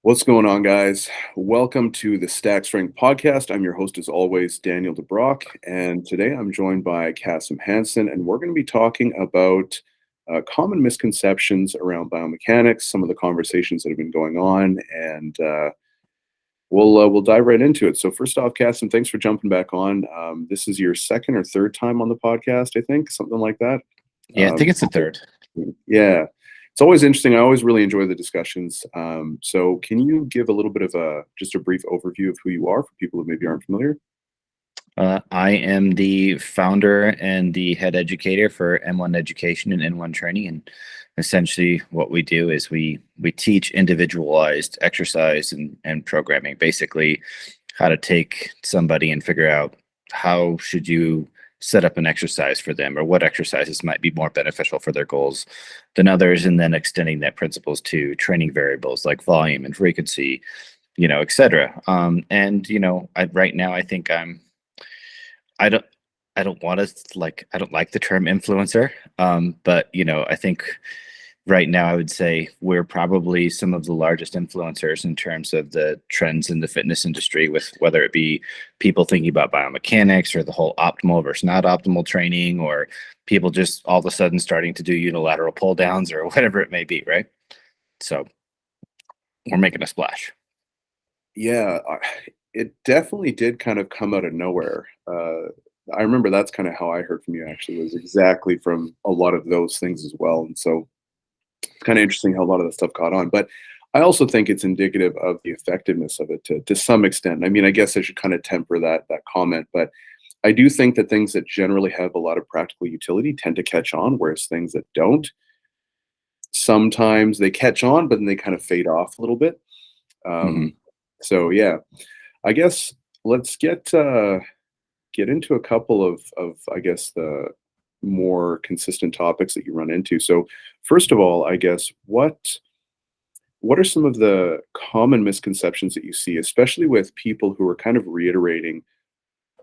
What's going on, guys? Welcome to the Stack Strength Podcast. I'm your host, as always, Daniel DeBrocke, and today I'm joined by Kassem Hansen, and we're going to be talking about common misconceptions around biomechanics, some of the conversations that have been going on, and we'll dive right into it. So, first off, Kassem, thanks for jumping back on. This is your second or third time on the podcast, I think, something like that. Yeah, I think it's the third. Yeah. It's always interesting. I always really enjoy the discussions. So can you give a little bit of just a brief overview of who you are for people who maybe aren't familiar? I am the founder and the head educator for M1 Education and N1 Training, and essentially what we do is we teach individualized exercise and programming, basically how to take somebody and figure out how should you set up an exercise for them, or what exercises might be more beneficial for their goals than others, and then extending that principles to training variables like volume and frequency, etc. Right now I think I don't I don't want to I don't like the term influencer, but I think right now I would say we're probably some of the largest influencers in terms of the trends in the fitness industry, with whether it be people thinking about biomechanics or the whole optimal versus not optimal training, or people just all of a sudden starting to do unilateral pull downs or whatever it may be, right? So we're making a splash. Yeah, it definitely did kind of come out of nowhere. I remember that's kind of how I heard from you, actually, was exactly from a lot of those things as well. And so it's kind of interesting how a lot of that stuff caught on. But I also think it's indicative of the effectiveness of it to some extent. I mean, I guess I should kind of temper that comment, but I do think that things that generally have a lot of practical utility tend to catch on, whereas things that don't, sometimes they catch on, but then they kind of fade off a little bit. Hmm. So yeah, I guess let's get into a couple of I guess the more consistent topics that you run into. So first of all, I guess what are some of the common misconceptions that you see, especially with people who are kind of reiterating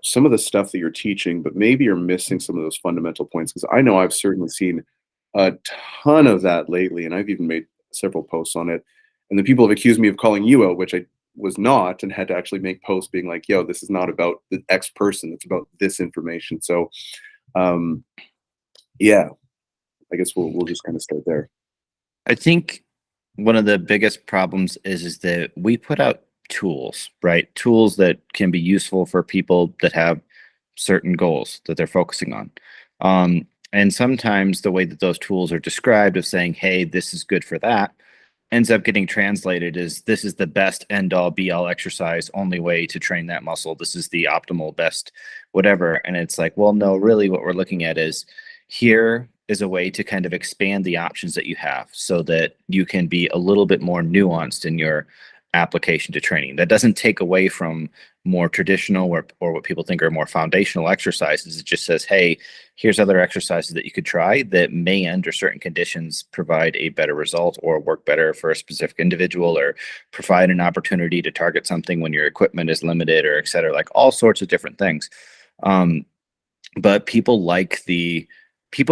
some of the stuff that you're teaching, but maybe you're missing some of those fundamental points? Because I know I've certainly seen a ton of that lately, and I've even made several posts on it. And the people have accused me of calling you out, which I was not, and had to actually make posts being like, "Yo, this is not about the X person; it's about this information." So, um, yeah, I guess we'll just kind of start there. I think one of the biggest problems is that we put out tools, right? Tools that can be useful for people that have certain goals that they're focusing on. And sometimes the way that those tools are described, of saying, hey, this is good for that, ends up getting translated as this is the best end all be all exercise, only way to train that muscle. This is the optimal best, whatever. And it's like, well, no, really what we're looking at is, here is a way to kind of expand the options that you have so that you can be a little bit more nuanced in your application to training. That doesn't take away from more traditional or what people think are more foundational exercises. It just says, hey, here's other exercises that you could try that may, under certain conditions, provide a better result or work better for a specific individual, or provide an opportunity to target something when your equipment is limited, or et cetera, like all sorts of different things. But people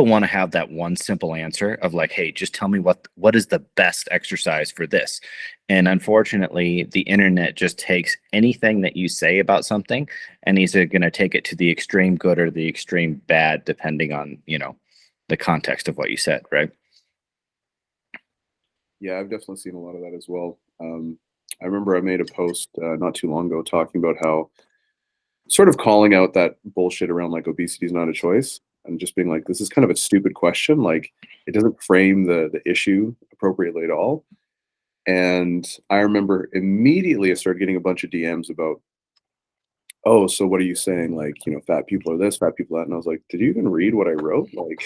want to have that one simple answer of like, hey, just tell me what is the best exercise for this. And unfortunately, the internet just takes anything that you say about something, and he's going to take it to the extreme good or the extreme bad, depending on, the context of what you said, right? Yeah, I've definitely seen a lot of that as well. I remember I made a post not too long ago talking about how, sort of calling out that bullshit around like obesity is not a choice, and just being like, this is kind of a stupid question. Like, it doesn't frame the issue appropriately at all. And I remember immediately I started getting a bunch of DMs about, oh, so what are you saying? Like, fat people are this, fat people that. And I was like, did you even read what I wrote? Like,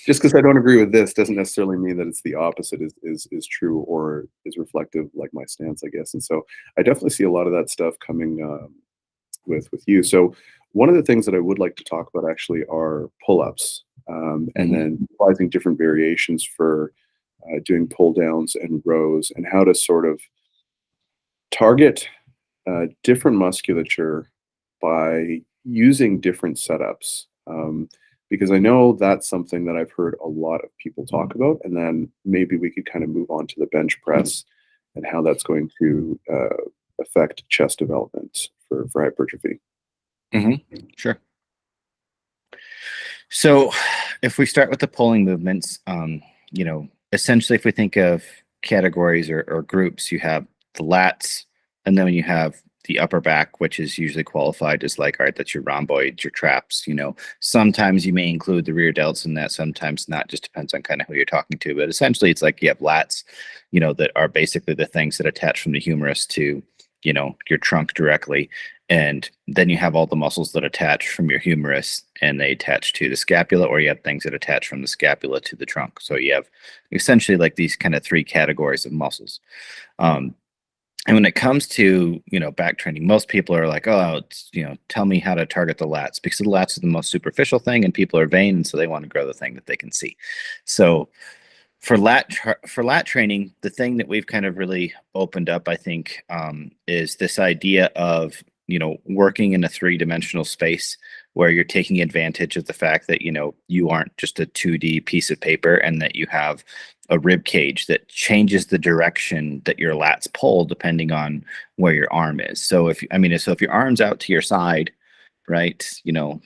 just because I don't agree with this doesn't necessarily mean that it's the opposite is true or is reflective, like my stance, I guess. And so I definitely see a lot of that stuff coming with you. So one of the things that I would like to talk about actually are pull-ups, and Mhm. then utilizing different variations for doing pull downs and rows, and how to sort of target different musculature by using different setups. Because I know that's something that I've heard a lot of people talk about, and then maybe we could kind of move on to the bench press and how that's going to affect chest development for hypertrophy. Sure. So if we start with the pulling movements, essentially if we think of categories or groups, you have the lats, and then you have the upper back, which is usually qualified as like, all right, that's your rhomboids, your traps. Sometimes you may include the rear delts in that, sometimes not, just depends on kind of who you're talking to. But essentially it's like you have lats, that are basically the things that attach from the humerus to, your trunk directly. And then you have all the muscles that attach from your humerus and they attach to the scapula, or you have things that attach from the scapula to the trunk. So you have essentially like these kind of three categories of muscles. And when it comes to, back training, most people are like, oh, tell me how to target the lats, because the lats is the most superficial thing and people are vain. And so they want to grow the thing that they can see. So for lat training, the thing that we've kind of really opened up, I think, is this idea of, working in a three-dimensional space where you're taking advantage of the fact that, you aren't just a 2D piece of paper, and that you have a rib cage that changes the direction that your lats pull depending on where your arm is. So if your arm's out to your side, right,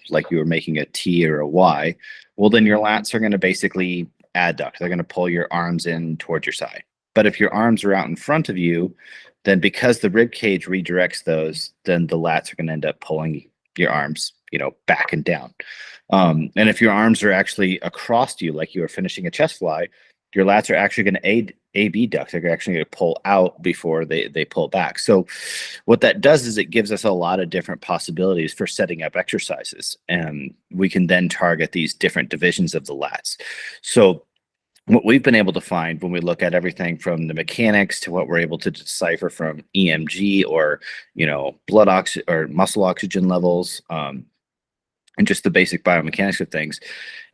like you were making a T or a Y, well, then your lats are going to basically adduct. They're going to pull your arms in towards your side. But if your arms are out in front of you, then because the rib cage redirects those, then the lats are going to end up pulling your arms, back and down. And if your arms are actually across you, like you were finishing a chest fly, your lats are actually going to AB duct. They're actually going to pull out before they pull back. So what that does is it gives us a lot of different possibilities for setting up exercises. And we can then target these different divisions of the lats. So what we've been able to find when we look at everything from the mechanics to what we're able to decipher from EMG or, blood oxygen or muscle oxygen levels, and just the basic biomechanics of things,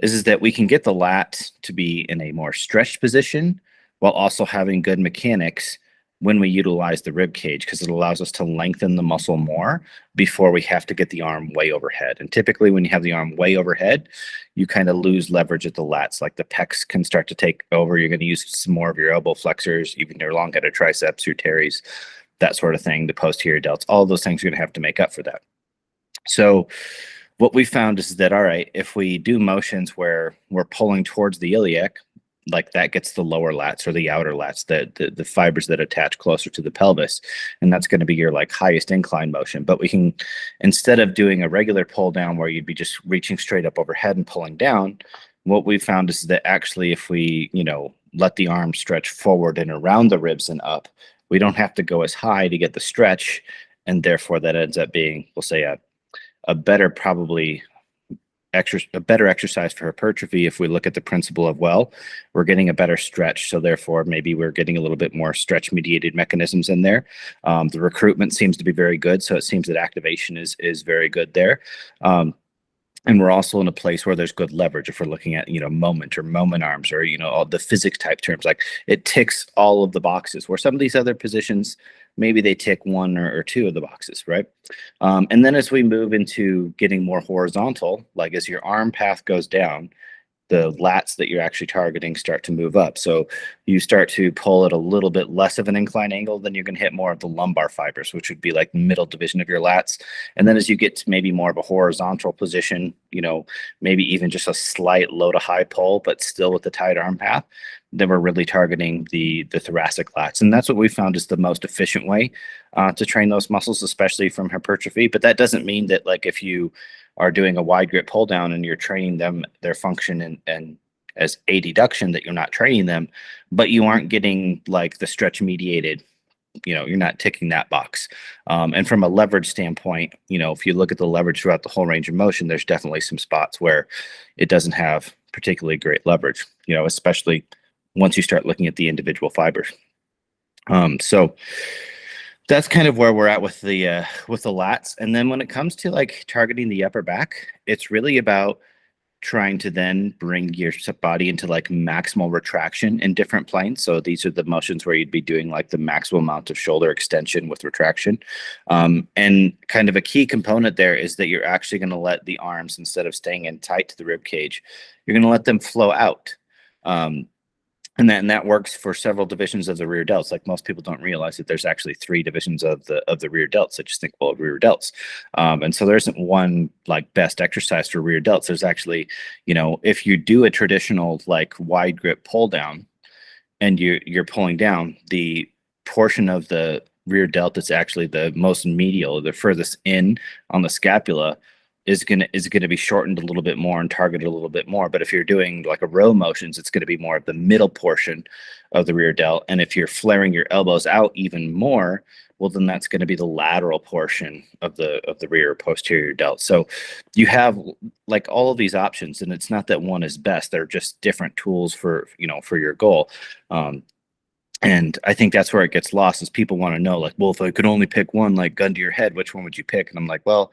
is that we can get the lat to be in a more stretched position while also having good mechanics when we utilize the rib cage, because it allows us to lengthen the muscle more before we have to get the arm way overhead. And typically when you have the arm way overhead, you kind of lose leverage at the lats. Like the pecs can start to take over. You're going to use some more of your elbow flexors, even your long-headed triceps, your teres, that sort of thing, the posterior delts, all of those things you're going to have to make up for that. So what we found is that, all right, if we do motions where we're pulling towards the iliac, like that gets the lower lats or the outer lats, the fibers that attach closer to the pelvis, and that's going to be your like highest incline motion. But we can, instead of doing a regular pull down where you'd be just reaching straight up overhead and pulling down, what we found is that actually if we, let the arm stretch forward and around the ribs and up, we don't have to go as high to get the stretch, and therefore that ends up being, we'll say, a better probably a better exercise for hypertrophy. If we look at the principle of, well, we're getting a better stretch, so therefore maybe we're getting a little bit more stretch mediated mechanisms in there. The recruitment seems to be very good, so it seems that activation is very good there. And we're also in a place where there's good leverage. If we're looking at, moment or moment arms or, all the physics type terms, like it ticks all of the boxes, where some of these other positions, maybe they tick one or two of the boxes, right? And then as we move into getting more horizontal, like as your arm path goes down, the lats that you're actually targeting start to move up. So you start to pull at a little bit less of an incline angle, then you can hit more of the lumbar fibers, which would be like middle division of your lats. And then as you get to maybe more of a horizontal position, maybe even just a slight low to high pull, but still with the tight arm path, then we're really targeting the thoracic lats. And that's what we found is the most efficient way to train those muscles, especially from hypertrophy. But that doesn't mean that like if you are doing a wide grip pull down and you're training them, their function and as adduction, that you're not training them, but you aren't getting like the stretch mediated, you're not ticking that box. And from a leverage standpoint, if you look at the leverage throughout the whole range of motion, there's definitely some spots where it doesn't have particularly great leverage, especially once you start looking at the individual fibers. So that's kind of where we're at with the lats. And then when it comes to like targeting the upper back, it's really about trying to then bring your body into like maximal retraction in different planes. So these are the motions where you'd be doing like the maximum amount of shoulder extension with retraction. And kind of a key component there is that you're actually going to let the arms, instead of staying in tight to the rib cage, you're going to let them flow out. And that works for several divisions of the rear delts. Like most people don't realize that there's actually 3 divisions of the rear delts. They just think, well, rear delts. And so there isn't one like best exercise for rear delts. There's actually, if you do a traditional like wide grip pull down and you're pulling down, the portion of the rear delt that's actually the most medial, the furthest in on the scapula, is gonna be shortened a little bit more and targeted a little bit more. But if you're doing like a row motions, it's going to be more of the middle portion of the rear delt. And if you're flaring your elbows out even more, well, then that's going to be the lateral portion of the rear posterior delt. So you have like all of these options, and it's not that one is best. They're just different tools for your goal. And I think that's where it gets lost, is people want to know, like, well, if I could only pick one, like gun to your head, which one would you pick? And I'm like, well,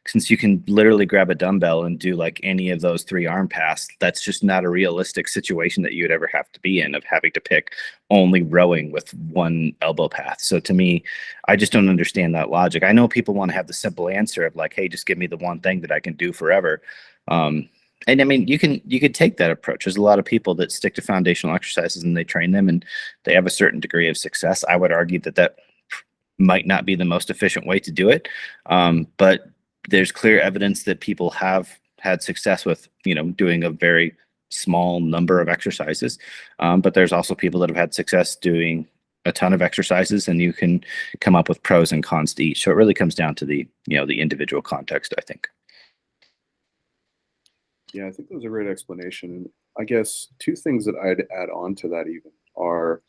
since you can literally grab a dumbbell and do like any of those 3 arm paths, that's just not a realistic situation that you would ever have to be in, of having to pick only rowing with 1 elbow path. So to me, I just don't understand that logic. I know people want to have the simple answer of like, hey, just give me the one thing that I can do forever. And I mean, you could take that approach. There's a lot of people that stick to foundational exercises and they train them and they have a certain degree of success. I would argue that might not be the most efficient way to do it. But there's clear evidence that people have had success with, doing a very small number of exercises. But there's also people that have had success doing a ton of exercises, and you can come up with pros and cons to each. So it really comes down to the individual context, I think. Yeah, I think that was a great explanation. And I guess 2 things that I'd add on to that even are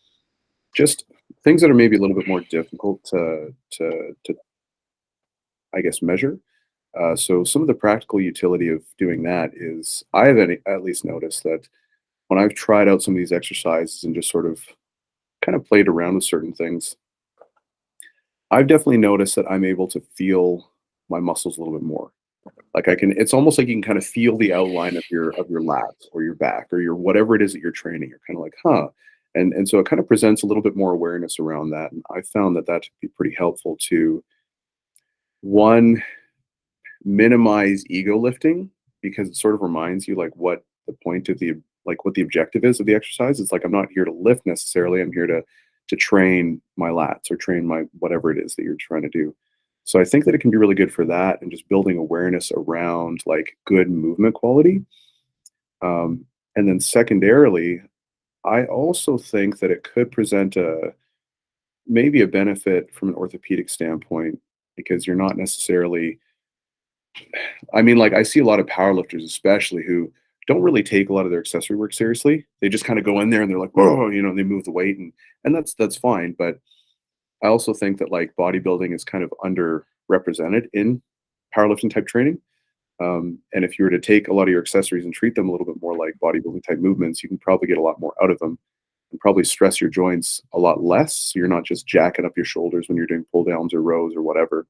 just things that are maybe a little bit more difficult to I guess measure. So some of the practical utility of doing that is I've at least noticed that when I've tried out some of these exercises and just sort of kind of played around with certain things, I've definitely noticed that I'm able to feel my muscles a little bit more. Like it's almost like you can kind of feel the outline of your lats or your back or your whatever it is that you're training. You're kind of like, huh. And so it kind of presents a little bit more awareness around that. And I found that to be pretty helpful to, one, minimize ego lifting, because it sort of reminds you like what the point of what the objective is of the exercise. It's like, I'm not here to lift necessarily. I'm here to train my lats or train my whatever it is that you're trying to do. So I think that it can be really good for that, and just building awareness around like good movement quality. And then secondarily, I also think that it could present maybe a benefit from an orthopedic standpoint, because you're not necessarily, I mean, like I see a lot of powerlifters, especially, who don't really take a lot of their accessory work seriously. They just kind of go in there and they're like, whoa, and they move the weight, and that's fine. But I also think that like bodybuilding is kind of underrepresented in powerlifting type training. And if you were to take a lot of your accessories and treat them a little bit more like bodybuilding type movements, you can probably get a lot more out of them and probably stress your joints a lot less. So you're not just jacking up your shoulders when you're doing pull downs or rows or whatever,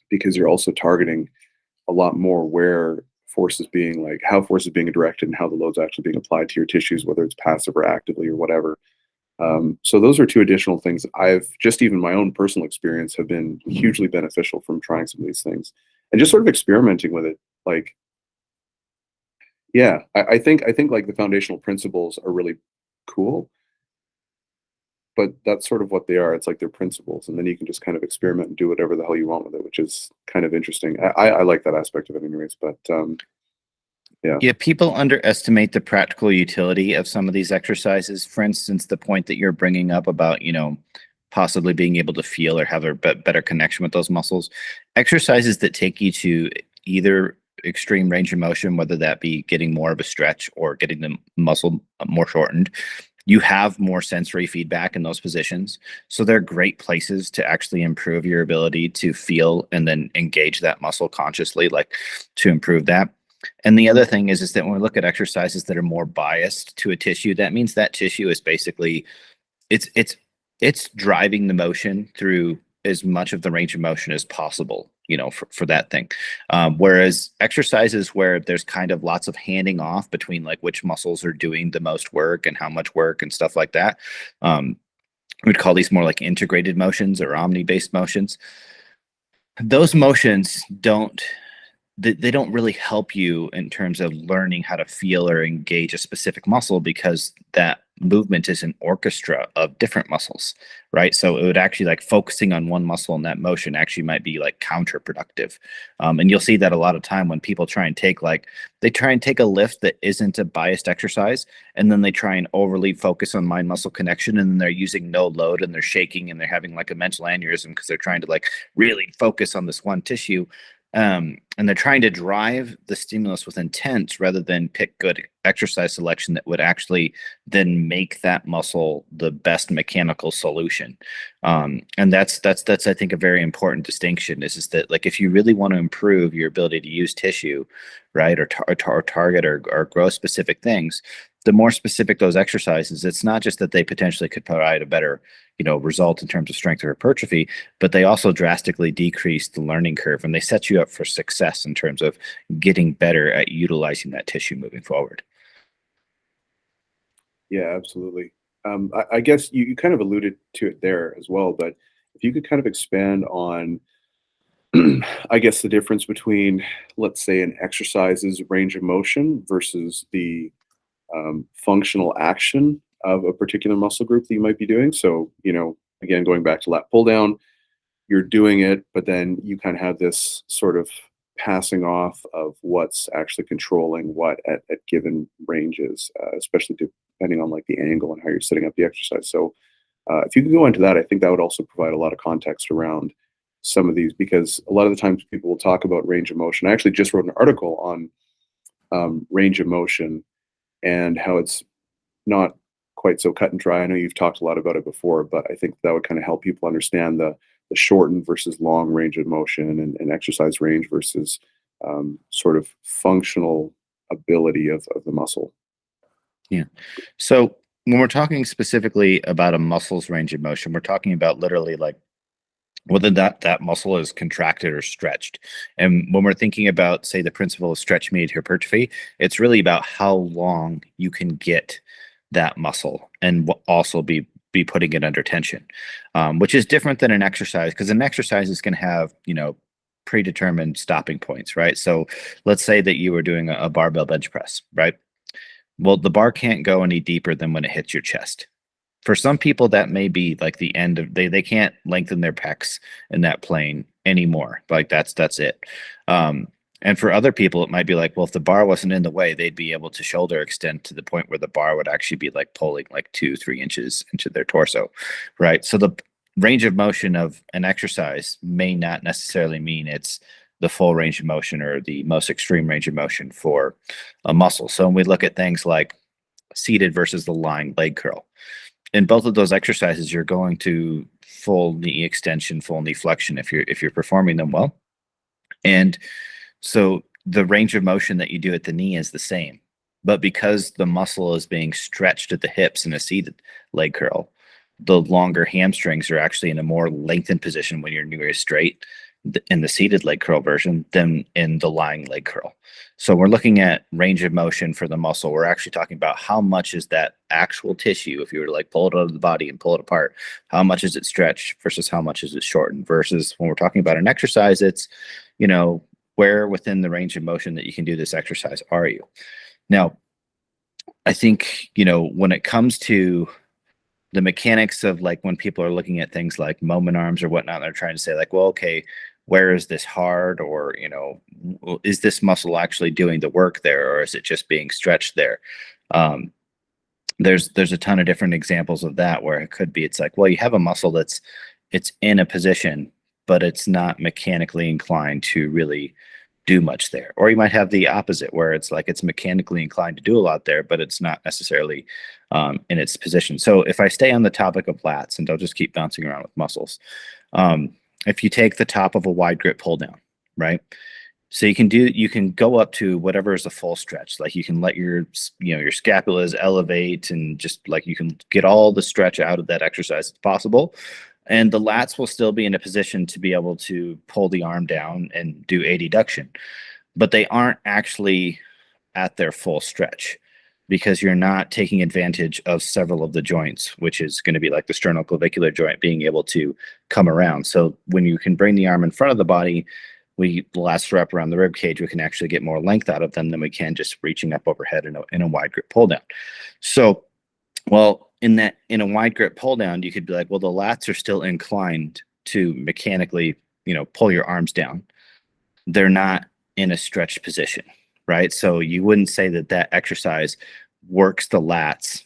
because you're also targeting a lot more where force is being like, how force is being directed and how the load's actually being applied to your tissues, whether it's passive or actively or whatever. So those are 2 additional things I've just, even my own personal experience, have been hugely beneficial from trying some of these things and just sort of experimenting with it. Like, yeah, I think like the foundational principles are really cool, but that's sort of what they are. It's like they're principles, and then you can just kind of experiment and do whatever the hell you want with it, which is kind of interesting. I like that aspect of it anyways, but Yeah, people underestimate the practical utility of some of these exercises. For instance, the point that you're bringing up about, possibly being able to feel or have a better connection with those muscles. Exercises that take you to either extreme range of motion, whether that be getting more of a stretch or getting the muscle more shortened, you have more sensory feedback in those positions. So they're great places to actually improve your ability to feel and then engage that muscle consciously, like to improve that. And the other thing is that when we look at exercises that are more biased to a tissue, that means that tissue is basically, it's driving the motion through as much of the range of motion as possible, for that thing. Whereas exercises where there's kind of lots of handing off between like which muscles are doing the most work and how much work and stuff like that, we'd call these more like integrated motions or omni-based motions. Those motions don't they don't really help you in terms of learning how to feel or engage a specific muscle, because that movement is an orchestra of different muscles, right? So it would actually, like, focusing on one muscle in that motion actually might be like counterproductive. And you'll see that a lot of time when people try and take a lift that isn't a biased exercise, and then they try and overly focus on mind muscle connection, and then they're using no load and they're shaking and they're having like a mental aneurysm because they're trying to like really focus on this one tissue. And they're trying to drive the stimulus with intent rather than pick good exercise selection that would actually then make that muscle the best mechanical solution. And that's I think a very important distinction is that, like, if you really want to improve your ability to use tissue, right, or target or grow specific things, the more specific those exercises, it's not just that they potentially could provide a better, result in terms of strength or hypertrophy, but they also drastically decrease the learning curve, and they set you up for success in terms of getting better at utilizing that tissue moving forward. Yeah, absolutely. I guess you kind of alluded to it there as well, but if you could kind of expand on, I guess, the difference between, let's say, an exercise's range of motion versus the functional action of a particular muscle group that you might be doing. So, again, going back to lat pull down, you're doing it, but then you kind of have this sort of passing off of what's actually controlling what at given ranges, especially depending on like the angle and how you're setting up the exercise. So if you could go into that, I think that would also provide a lot of context around some of these, because a lot of the times people will talk about range of motion. I actually just wrote an article on range of motion and how it's not quite so cut and dry. I know you've talked a lot about it before, but I think that would kind of help people understand the shortened versus long range of motion, and exercise range versus sort of functional ability of the muscle. Yeah. So when we're talking specifically about a muscle's range of motion, we're talking about literally like whether that muscle is contracted or stretched. And when we're thinking about, say, the principle of stretch mediated hypertrophy, it's really about how long you can get that muscle and also be putting it under tension, which is different than an exercise, because an exercise is going to have, predetermined stopping points, right? So let's say that you were doing a barbell bench press, right? Well, the bar can't go any deeper than when it hits your chest. For some people, that may be like the end of, they can't lengthen their pecs in that plane anymore. Like that's it. And for other people, it might be like, well, if the bar wasn't in the way, they'd be able to shoulder extend to the point where the bar would actually be like pulling like 2-3 inches into their torso, right? So the range of motion of an exercise may not necessarily mean it's the full range of motion or the most extreme range of motion for a muscle. So when we look at things like seated versus the lying leg curl, in both of those exercises, you're going to full knee extension, full knee flexion if you're performing them well. And so the range of motion that you do at the knee is the same, but because the muscle is being stretched at the hips in a seated leg curl, the longer hamstrings are actually in a more lengthened position when you're near straight in the seated leg curl version than in the lying leg curl. So we're looking at range of motion for the muscle. We're actually talking about how much is that actual tissue, if you were to like pull it out of the body and pull it apart, how much is it stretched versus how much is it shortened, versus when we're talking about an exercise, it's, where within the range of motion that you can do this exercise are you? Now, I think, when it comes to the mechanics of like when people are looking at things like moment arms or whatnot, they're trying to say like, well, okay, where is this hard? Or, is this muscle actually doing the work there, or is it just being stretched there? There's a ton of different examples of that where it could be, it's like, well, you have a muscle it's in a position, but it's not mechanically inclined to really do much there. Or you might have the opposite where it's like it's mechanically inclined to do a lot there, but it's not necessarily in its position. So if I stay on the topic of lats, and I'll just keep bouncing around with muscles, if you take the top of a wide grip pull down, right? So you can go up to whatever is a full stretch. Like you can let your scapulas elevate, and just like you can get all the stretch out of that exercise as possible. And the lats will still be in a position to be able to pull the arm down and do adduction, but they aren't actually at their full stretch because you're not taking advantage of several of the joints, which is going to be like the sternoclavicular joint being able to come around. So when you can bring the arm in front of the body, the lats wrap around the rib cage, we can actually get more length out of them than we can just reaching up overhead in a wide grip pull down. So, well, in a wide grip pull down, you could be like, well, the lats are still inclined to mechanically, pull your arms down. They're not in a stretched position, right? So you wouldn't say that exercise works the lats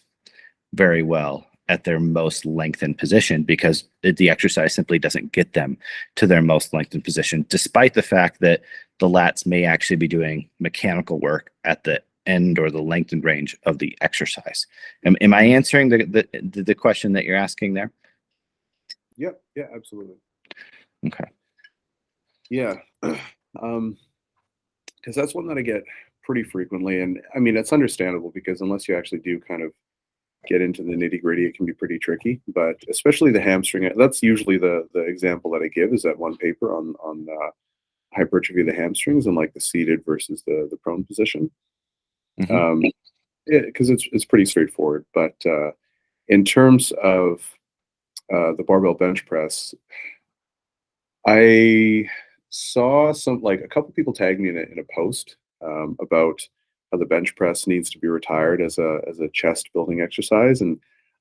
very well at their most lengthened position, because the exercise simply doesn't get them to their most lengthened position, despite the fact that the lats may actually be doing mechanical work at the end or the lengthened range of the exercise. Am I answering the question that you're asking there? Yep. Yeah, absolutely. Okay. Yeah. Because that's one that I get pretty frequently. And I mean, it's understandable, because unless you actually do kind of get into the nitty gritty, it can be pretty tricky. But especially the hamstring, that's usually the example that I give, is that one paper on hypertrophy of the hamstrings and like the seated versus the prone position. Mm-hmm. Because it's pretty straightforward. But in terms of the barbell bench press, I saw a couple people tag me in a post about how the bench press needs to be retired as a chest building exercise. And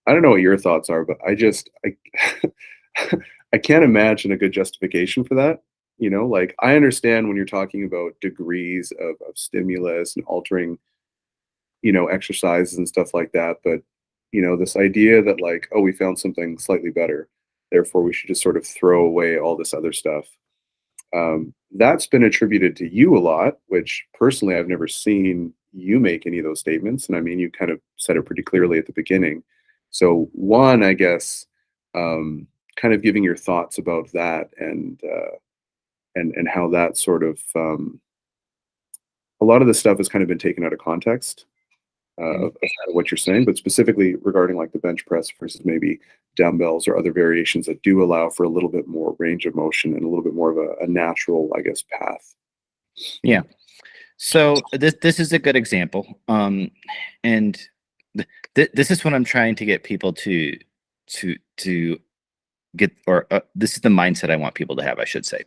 I don't know what your thoughts are, but I I can't imagine a good justification for that. Like, I understand when you're talking about degrees of stimulus and altering, exercises and stuff like that. But, this idea that, like, oh, we found something slightly better, therefore we should just sort of throw away all this other stuff. That's been attributed to you a lot, which personally I've never seen you make any of those statements. And I mean, you kind of said it pretty clearly at the beginning. So one, I guess, kind of giving your thoughts about that, and how that sort of a lot of the stuff has kind of been taken out of context of kind of what you're saying, but specifically regarding like the bench press versus maybe dumbbells or other variations that do allow for a little bit more range of motion and a little bit more of a natural, I guess, path. Yeah. So this is a good example. And this is what I'm trying to get people to get, or this is the mindset I want people to have, I should say.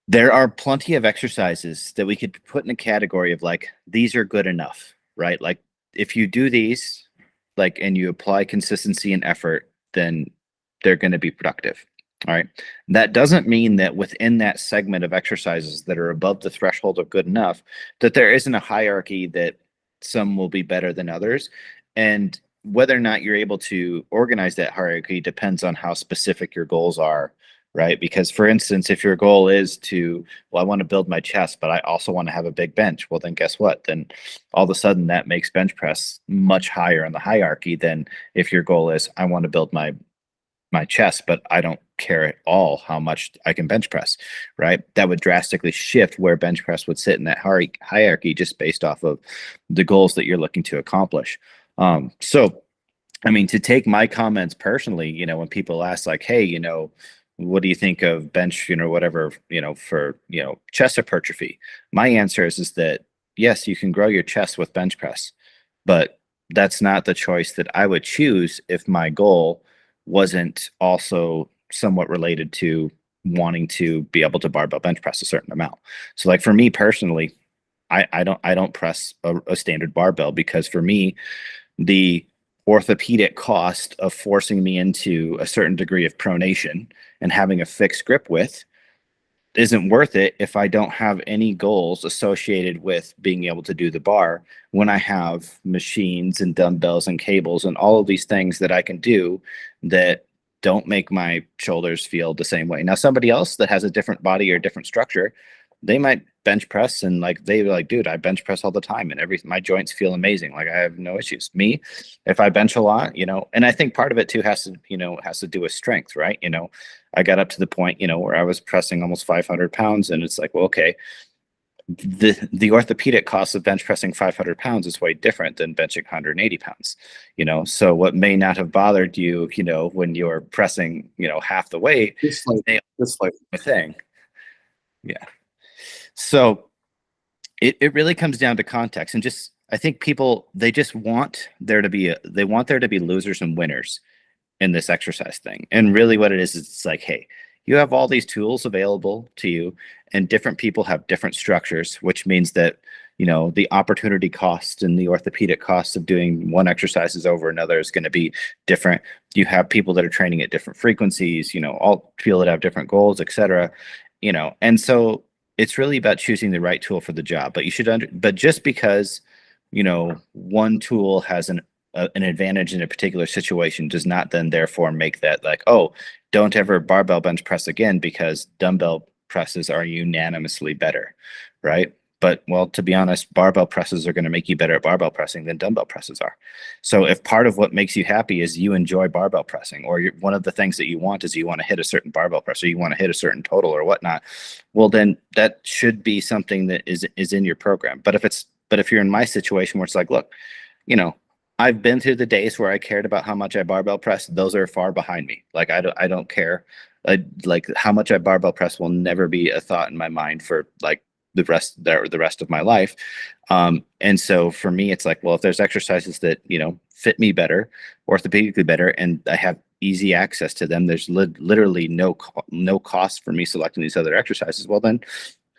There are plenty of exercises that we could put in a category of like, these are good enough, right? Like, if you do these, like, and you apply consistency and effort, then they're going to be productive. All right. That doesn't mean that within that segment of exercises that are above the threshold of good enough, that there isn't a hierarchy that some will be better than others. And whether or not you're able to organize that hierarchy depends on how specific your goals are, right? Because, for instance, if your goal is to, well, I want to build my chest, but I also want to have a big bench, well, then guess what? Then all of a sudden that makes bench press much higher in the hierarchy than if your goal is, I want to build my chest, but I don't care at all how much I can bench press, right? That would drastically shift where bench press would sit in that hierarchy, just based off of the goals that you're looking to accomplish. So, I mean, to take my comments personally, when people ask like, hey, what do you think of bench, whatever, for, chest hypertrophy? My answer is that, yes, you can grow your chest with bench press, but that's not the choice that I would choose if my goal wasn't also somewhat related to wanting to be able to barbell bench press a certain amount. So like for me personally, I don't press a standard barbell, because for me, the orthopedic cost of forcing me into a certain degree of pronation and having a fixed grip width isn't worth it if I don't have any goals associated with being able to do the bar, when I have machines and dumbbells and cables and all of these things that I can do that don't make my shoulders feel the same way. Now, somebody else that has a different body or different structure, they might bench press and like, they're like, dude, I bench press all the time and my joints feel amazing. Like, I have no issues. Me, if I bench a lot, and I think part of it too has to do with strength, right? I got up to the point, where I was pressing almost 500 pounds, and it's like, well, okay, the orthopedic cost of bench pressing 500 pounds is way different than benching 180 pounds, so what may not have bothered you, when you're pressing, half the weight, Just like a thing. Yeah. So it really comes down to context, and just, I think people, they just want there to be losers and winners in this exercise thing. And really what it is it's like, hey, you have all these tools available to you, and different people have different structures, which means that, you know, the opportunity cost and the orthopedic cost of doing one exercises over another is going to be different. You have people that are training at different frequencies, you know, all people that have different goals, etc. You know, and so it's really about choosing the right tool for the job. But you should but just because, you know, one tool has an advantage in a particular situation does not then therefore make that like, oh, don't ever barbell bench press again because dumbbell presses are unanimously better, right? But well, to be honest, barbell presses are going to make you better at barbell pressing than dumbbell presses are. So if part of what makes you happy is you enjoy barbell pressing, or one of the things that you want is you want to hit a certain barbell press, or you want to hit a certain total or whatnot, well, then that should be something that is in your program. But if you're in my situation where it's like, look, you know, I've been through the days where I cared about how much I barbell press. Those are far behind me. Like I don't care. Like how much I barbell press will never be a thought in my mind for like the rest of my life. And so for me, it's like, well, if there's exercises that, you know, fit me better, orthopedically better, and I have easy access to them, there's literally no cost for me selecting these other exercises. Well, then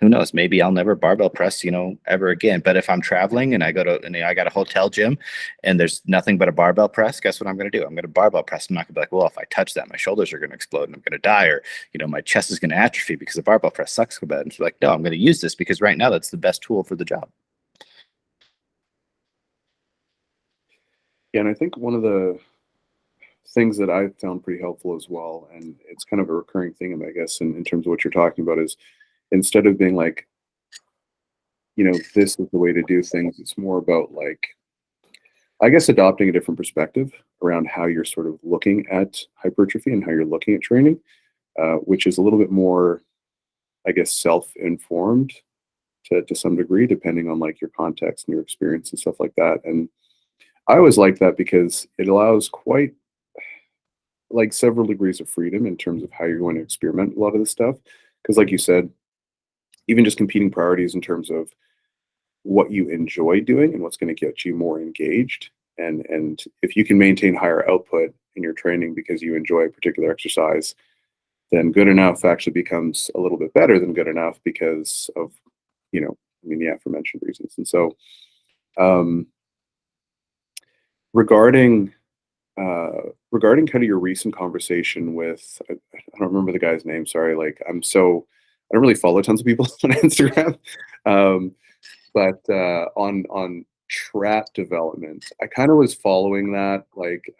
who knows? Maybe I'll never barbell press, you know, ever again. But if I'm traveling and I got a hotel gym and there's nothing but a barbell press, guess what I'm going to do? I'm going to barbell press. I'm not going to be like, well, if I touch that, my shoulders are going to explode and I'm going to die, or, you know, my chest is going to atrophy because the barbell press sucks so bad. And she's like, no, I'm going to use this because right now that's the best tool for the job. Yeah, and I think one of the things that I found pretty helpful as well, and it's kind of a recurring thing, I guess, in terms of what you're talking about, is instead of being like, you know, this is the way to do things, it's more about like, I guess, adopting a different perspective around how you're sort of looking at hypertrophy and how you're looking at training, which is a little bit more, I guess, self-informed to some degree, depending on like your context and your experience and stuff like that. And I always like that because it allows quite like several degrees of freedom in terms of how you're going to experiment a lot of this stuff. Because, like you said, even just competing priorities in terms of what you enjoy doing and what's going to get you more engaged. And if you can maintain higher output in your training because you enjoy a particular exercise, then good enough actually becomes a little bit better than good enough because of, you know, I mean, the aforementioned reasons. And so, um, regarding regarding kind of your recent conversation with, I don't remember the guy's name. Sorry, like I don't really follow tons of people on Instagram, um, but on trap development, I kind of was following that, like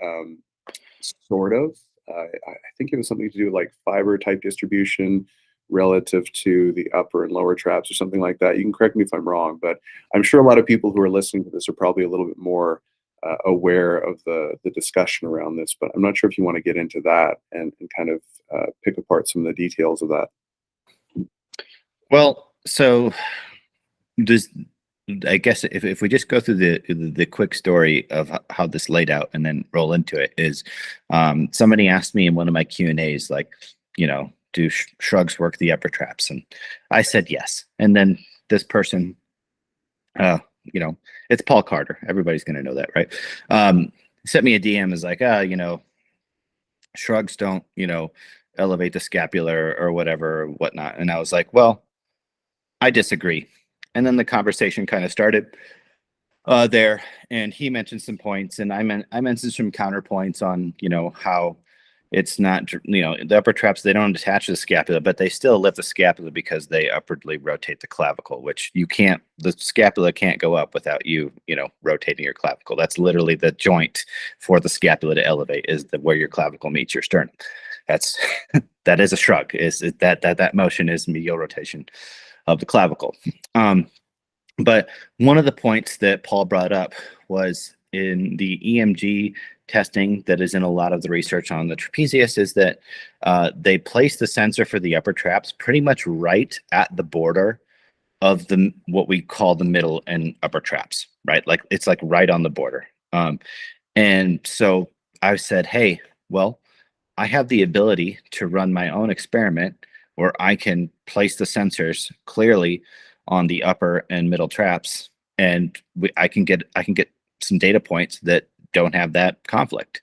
sort of. I think it was something to do with like fiber type distribution relative to the upper and lower traps or something like that. You can correct me if I'm wrong, but I'm sure a lot of people who are listening to this are probably a little bit more aware of the discussion around this. But I'm not sure if you want to get into that and kind of pick apart some of the details of that. Well, so this, I guess if we just go through the quick story of how this laid out and then roll into it is, somebody asked me in one of my Q&As, like, you know, do shrugs work the upper traps? And I said yes. And then this person, you know, it's Paul Carter. Everybody's going to know that, right? Sent me a DM, is like, you know, shrugs don't, you know, elevate the scapula or whatever or whatnot. And I was like, well, I disagree. And then the conversation kind of started there, and he mentioned some points, and I mentioned some counterpoints on, you know, how it's not, you know, the upper traps, they don't attach to the scapula, but they still lift the scapula because they upwardly rotate the clavicle, which you can't, the scapula can't go up without you, you know, rotating your clavicle. That's literally the joint for the scapula to elevate, is where your clavicle meets your sternum. That's that is a shrug. Is that motion is medial rotation of the clavicle. But one of the points that Paul brought up was in the EMG testing that is in a lot of the research on the trapezius, is that they place the sensor for the upper traps pretty much right at the border of what we call the middle and upper traps, right? Like it's like right on the border. And so I said, hey, well, I have the ability to run my own experiment where I can place the sensors clearly on the upper and middle traps, and I can get some data points that don't have that conflict.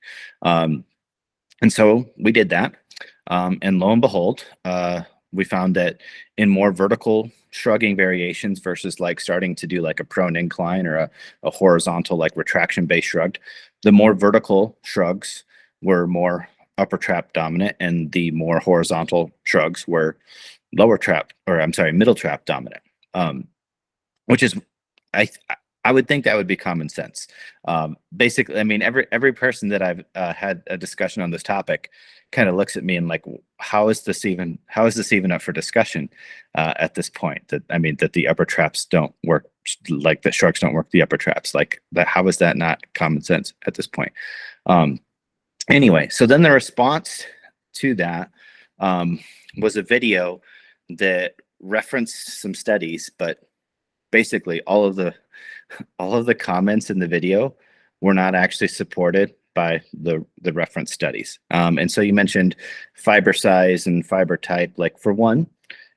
And so we did that. And lo and behold, we found that in more vertical shrugging variations versus like starting to do like a prone incline or a horizontal like retraction based shrugged, the more vertical shrugs were more upper trap dominant, and the more horizontal shrugs were lower trap, or I'm sorry, middle trap dominant. Which is, I I would think that would be common sense. Basically, I mean, every person that I've had a discussion on this topic kind of looks at me and like, how is this even up for discussion at this point? That I mean, that the upper traps don't work, like the shrugs don't work the upper traps, like that. How is that not common sense at this point? Anyway, so then the response to that was a video that referenced some studies, but basically all of the comments in the video were not actually supported by the reference studies. And so you mentioned fiber size and fiber type. Like for one,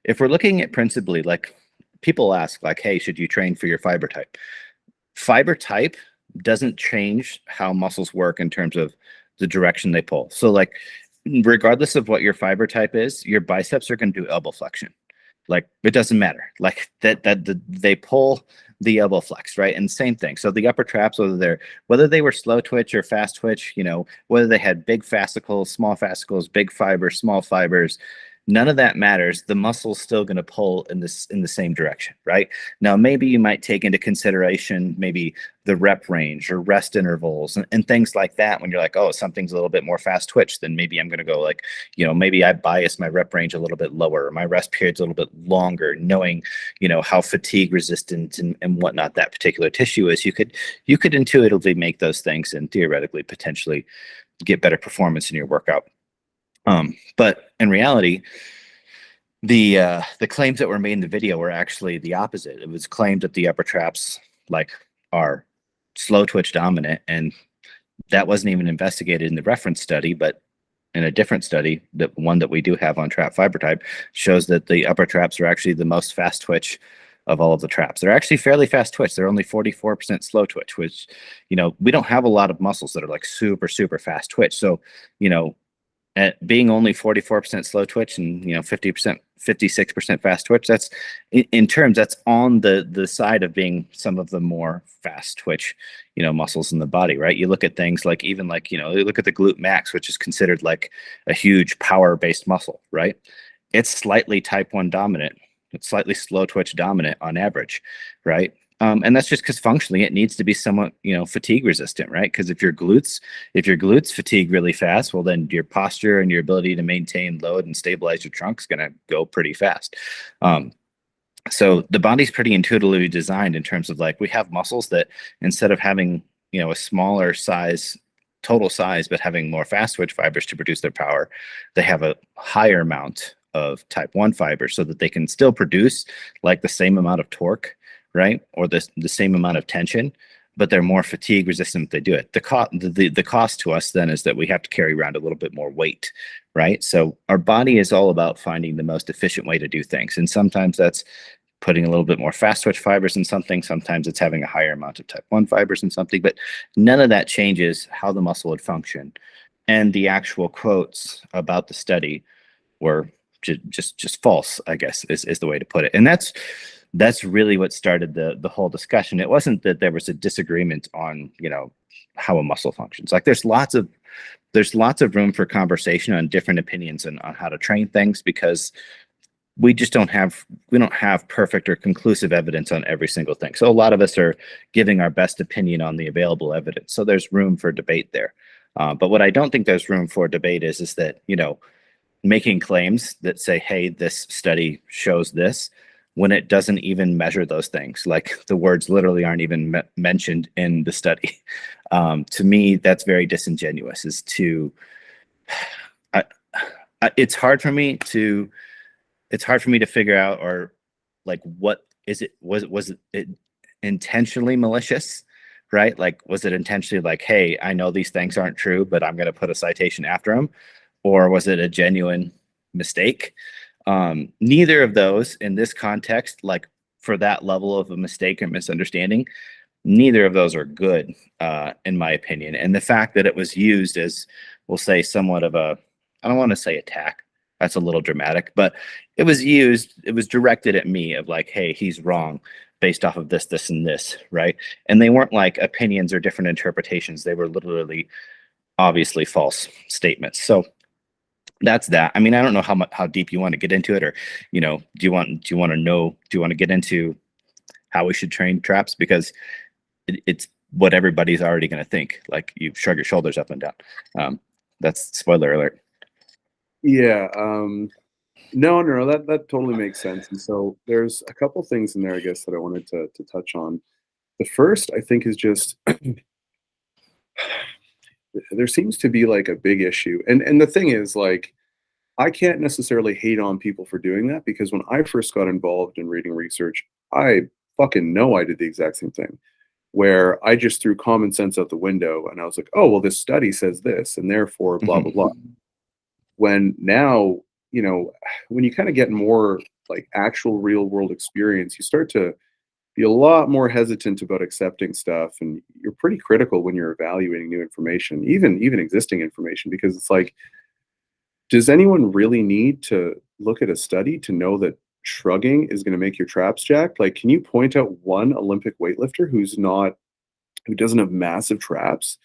if we're looking at principally, like people ask like, hey, should you train for your fiber type? Fiber type doesn't change how muscles work in terms of the direction they pull. So like, regardless of what your fiber type is, your biceps are going to do elbow flexion. Like it doesn't matter. Like they pull the elbow flex, right? And same thing. So the upper traps, whether they were slow twitch or fast twitch, whether they had big fascicles, small fascicles, big fibers, small fibers, none of that matters. The muscle's still going to pull in the same direction, right? Now, maybe you might take into consideration maybe the rep range or rest intervals and things like that. When you're like, oh, something's a little bit more fast twitch, then maybe I'm going to go like, maybe I bias my rep range a little bit lower, or my rest period's a little bit longer, knowing, how fatigue resistant and whatnot that particular tissue is. You could intuitively make those things and theoretically potentially get better performance in your workout. But in reality, the claims that were made in the video were actually the opposite. It was claimed that the upper traps like are slow twitch dominant, and that wasn't even investigated in the reference study, but in a different study, the one that we do have on trap fiber type, shows that the upper traps are actually the most fast twitch of all of the traps. They're actually fairly fast twitch. They're only 44% slow twitch, which, we don't have a lot of muscles that are like super, super fast twitch. So, at being only 44% slow twitch and 50%, 56% fast twitch, that's in terms, that's on the side of being some of the more fast twitch muscles in the body, right? You look at things like, even like, you look at the glute max, which is considered like a huge power based muscle, right? It's slightly type 1 dominant. It's slightly slow twitch dominant on average, right? And that's just because functionally it needs to be somewhat, fatigue resistant, right? Because if your glutes fatigue really fast, well, then your posture and your ability to maintain load and stabilize your trunk is going to go pretty fast. So the body's pretty intuitively designed in terms of like, we have muscles that instead of having, a smaller size, total size, but having more fast twitch fibers to produce their power, they have a higher amount of type 1 fibers so that they can still produce like the same amount of torque, right? Or the same amount of tension, but they're more fatigue resistant if they do it. The cost to us then is that we have to carry around a little bit more weight, right? So our body is all about finding the most efficient way to do things. And sometimes that's putting a little bit more fast twitch fibers in something. Sometimes it's having a higher amount of type 1 fibers in something, but none of that changes how the muscle would function. And the actual quotes about the study were just false, I guess, is the way to put it. And that's really what started the whole discussion. It wasn't that there was a disagreement on, how a muscle functions. Like there's lots of room for conversation on different opinions and on how to train things, because we don't have perfect or conclusive evidence on every single thing. So a lot of us are giving our best opinion on the available evidence. So there's room for debate there. But what I don't think there's room for debate is that, making claims that say, hey, this study shows this, when it doesn't even measure those things. Like the words literally aren't even mentioned in the study. To me, that's very disingenuous. It's hard for me to figure out, or like, what is it? Was it intentionally malicious? Right? Like, was it intentionally like, hey, I know these things aren't true, but I'm going to put a citation after them? Or was it a genuine mistake? Neither of those in this context, like for that level of a mistake or misunderstanding, neither of those are good, in my opinion. And the fact that it was used as we'll say somewhat of a, I don't want to say attack. That's a little dramatic, but it was directed at me of like, hey, he's wrong based off of this, this, and this, right? And they weren't like opinions or different interpretations. They were literally obviously false statements. So that's that. I mean, I don't know how deep you want to get into it, or, do you want to get into how we should train traps? Because it's what everybody's already going to think. Like, you shrug your shoulders up and down. That's spoiler alert. Yeah. No, that totally makes sense. And so there's a couple things in there, I guess, that I wanted to touch on. The first, I think, is just there seems to be like a big issue. And the thing is, like, I can't necessarily hate on people for doing that, because when I first got involved in reading research, I fucking know I did the exact same thing, where I just threw common sense out the window and I was like, oh, well, this study says this, and therefore blah, blah, blah. When now, when you kind of get more like actual real world experience, you start to be a lot more hesitant about accepting stuff, and you're pretty critical when you're evaluating new information, even existing information, because it's like, does anyone really need to look at a study to know that shrugging is going to make your traps jacked? Like, can you point out one Olympic weightlifter who doesn't have massive traps?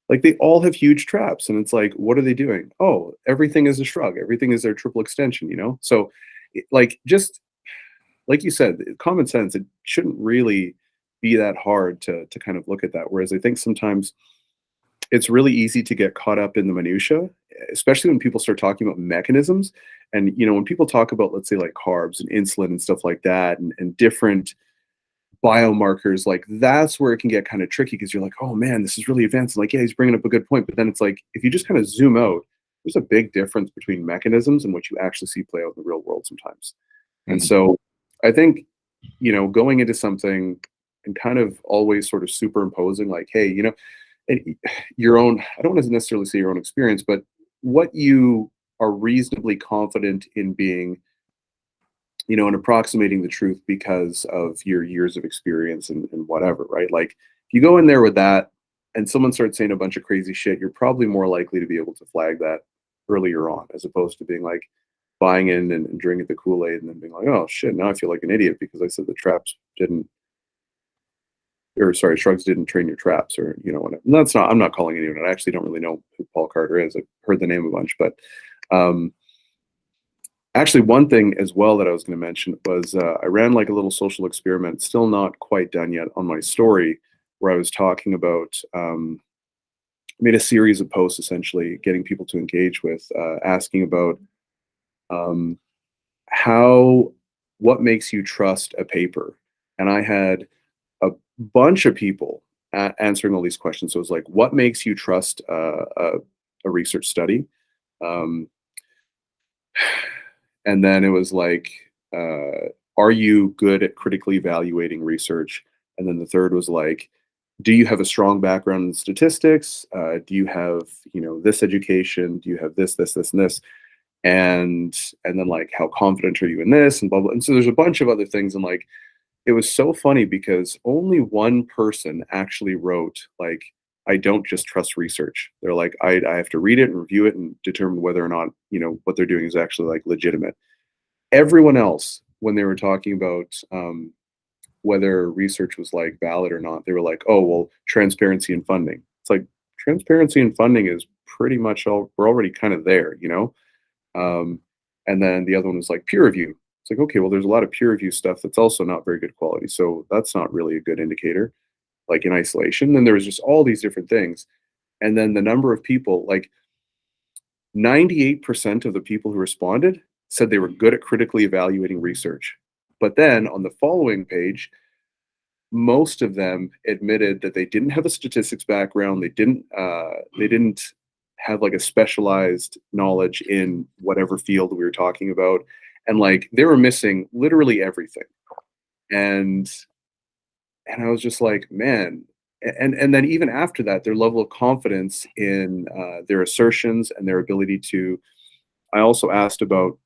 Like, they all have huge traps, and it's like, what are they doing? Oh, everything is a shrug. Everything is their triple extension. So, like, just like you said, common sense. It shouldn't really be that hard to kind of look at that. Whereas I think sometimes it's really easy to get caught up in the minutia, especially when people start talking about mechanisms. And when people talk about, let's say, like carbs and insulin and stuff like that, and different biomarkers, like, that's where it can get kind of tricky, because you're like, oh man, this is really advanced. And like, yeah, he's bringing up a good point. But then it's like, if you just kind of zoom out, there's a big difference between mechanisms and what you actually see play out in the real world sometimes. And so I think, going into something and kind of always sort of superimposing, like, hey, and your own, I don't want to necessarily say your own experience, but what you are reasonably confident in being, and approximating the truth because of your years of experience and whatever, right? Like, if you go in there with that and someone starts saying a bunch of crazy shit, you're probably more likely to be able to flag that earlier on, as opposed to being like buying in and drinking the Kool-Aid and then being like, oh shit, now I feel like an idiot because I said the shrugs didn't train your traps, or whatever. And I'm not calling anyone. I actually don't really know who Paul Carter is. I've heard the name a bunch, but actually, one thing as well that I was going to mention was I ran like a little social experiment, still not quite done yet, on my story, where I was talking about, made a series of posts essentially getting people to engage with, asking about what makes you trust a paper. And I had a bunch of people answering all these questions. So it was like, what makes you trust a research study? And then it was like, are you good at critically evaluating research? And then the third was like, do you have a strong background in statistics? Do you have, this education? Do you have this, and this? And then, like, how confident are you in this? And blah, blah. And so there's a bunch of other things. And like, it was so funny because only one person actually wrote, like, I don't just trust research. They're like, I have to read it and review it and determine whether or not, what they're doing is actually like legitimate. Everyone else, when they were talking about whether research was like valid or not, they were like, oh, well, transparency and funding. It's like, transparency and funding is pretty much we're already kind of there, and then the other one was like peer review. It's like, okay, well, there's a lot of peer review stuff that's also not very good quality. So that's not really a good indicator, like, in isolation. Then there was just all these different things. And then the number of people, like 98% of the people who responded said they were good at critically evaluating research. But then on the following page, most of them admitted that they didn't have a statistics background. They didn't have like a specialized knowledge in whatever field we were talking about. And like, they were missing literally everything. And I was just like, man. And then even after that, their level of confidence in their assertions and their ability to, I also asked about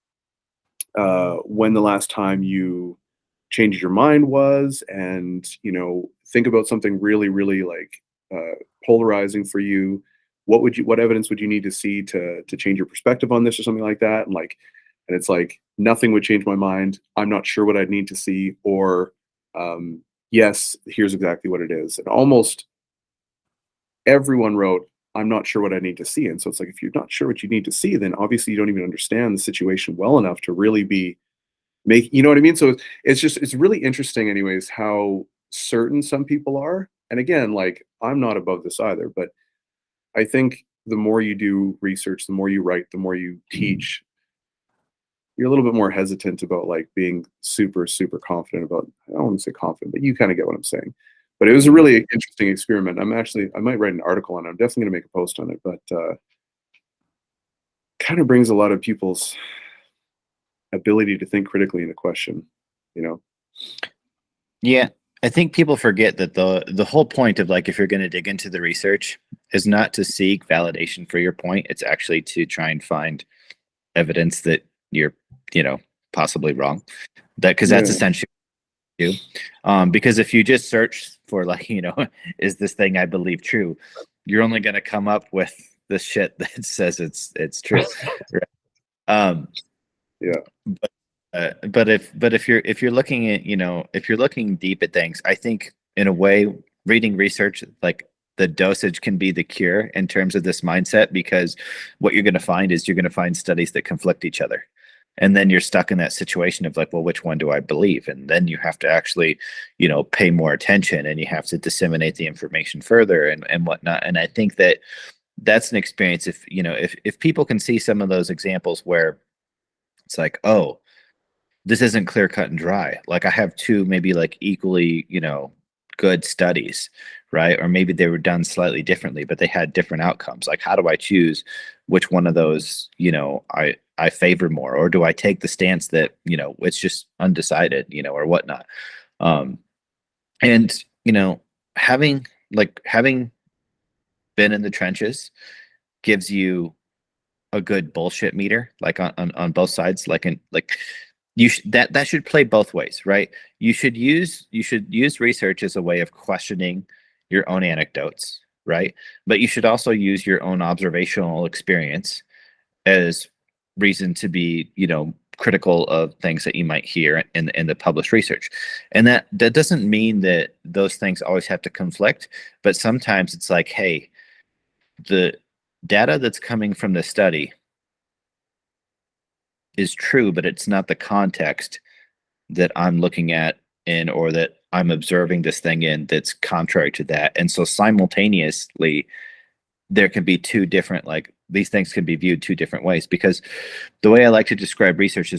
when the last time you changed your mind was, and think about something really, really like polarizing for you. what evidence would you need to see to change your perspective on this or something like that? And it's like nothing would change my mind. I'm not sure what I'd need to see, or yes, here's exactly what it is. And almost everyone wrote, I'm not sure what I need to see. And so it's like, if you're not sure what you need to see, then obviously you don't even understand the situation well enough to really be you know what I mean? So it's really interesting anyways, how certain some people are. And again, like, I'm not above this either, but I think the more you do research, the more you write, the more you teach, you're a little bit more hesitant about like being super, super confident about, I don't want to say confident, but you kind of get what I'm saying. But it was a really interesting experiment. I might write an article on it. I'm definitely going to make a post on it, but kind of brings a lot of people's ability to think critically into question, you know? Yeah, I think people forget that the whole point of like if you're going to dig into the research is not to seek validation for your point. It's actually to try and find evidence that you're, possibly wrong. Because that's Yeah. essentially what you do. Because if you just search for like, is this thing I believe true, you're only going to come up with the shit that says it's true. Right? Yeah. But if you're looking at if you're looking deep at things, I think in a way reading research, like the dosage can be the cure in terms of this mindset, because what you're going to find is you're going to find studies that conflict each other, and then you're stuck in that situation of like, well, which one do I believe? And then you have to actually pay more attention, and you have to disseminate the information further and whatnot. And I think that's an experience. If people can see some of those examples where it's like, oh, this isn't clear cut and dry. Like I have two maybe like equally, good studies, right? Or maybe they were done slightly differently, but they had different outcomes. Like how do I choose which one of those, I favor more? Or do I take the stance that, it's just undecided, or whatnot? And, having been in the trenches gives you a good bullshit meter, like on both sides, that should play both ways, right? You should use research as a way of questioning your own anecdotes, right? But you should also use your own observational experience as reason to be, critical of things that you might hear in the published research. And that doesn't mean that those things always have to conflict, but sometimes it's like, hey, the data that's coming from the study is true, but it's not the context that I'm looking at or that I'm observing this thing in that's contrary to that. And so simultaneously, there can be two different, like these things can be viewed two different ways, because the way I like to describe research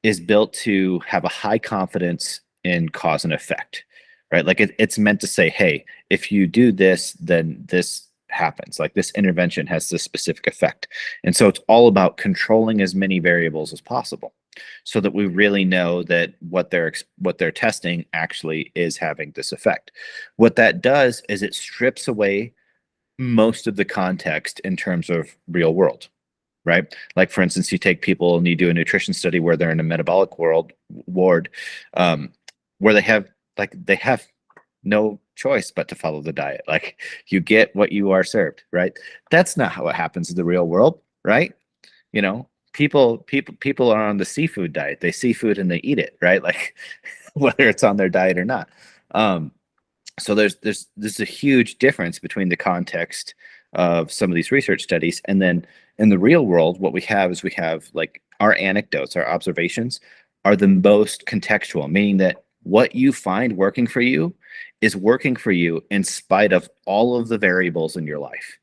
is built to have a high confidence in cause and effect, right? Like it's meant to say, hey, if you do this, then this happens. Like this intervention has this specific effect. And so it's all about controlling as many variables as possible so that we really know that what they're testing actually is having this effect. What that does is it strips away most of the context in terms of real world, right? Like for instance, you take people and you do a nutrition study where they're in a metabolic ward, where they have no choice but to follow the diet. Like you get what you are served, right? That's not how it happens in the real world, right? People are on the seafood diet. They see food and they eat it, right? Like whether it's on their diet or not. So there's a huge difference between the context of some of these research studies, and then in the real world, what we have is like our anecdotes, our observations are the most contextual, meaning that what you find working for you is working for you in spite of all of the variables in your life,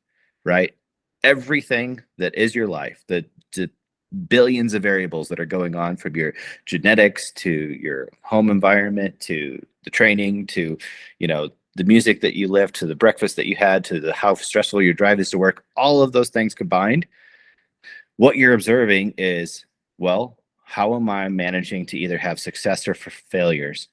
right? Everything that is your life, the billions of variables that are going on, from your genetics to your home environment to the training to the music that you live, to the breakfast that you had, to the how stressful your drive is to work, all of those things combined, what you're observing is, well, how am I managing to either have success or failures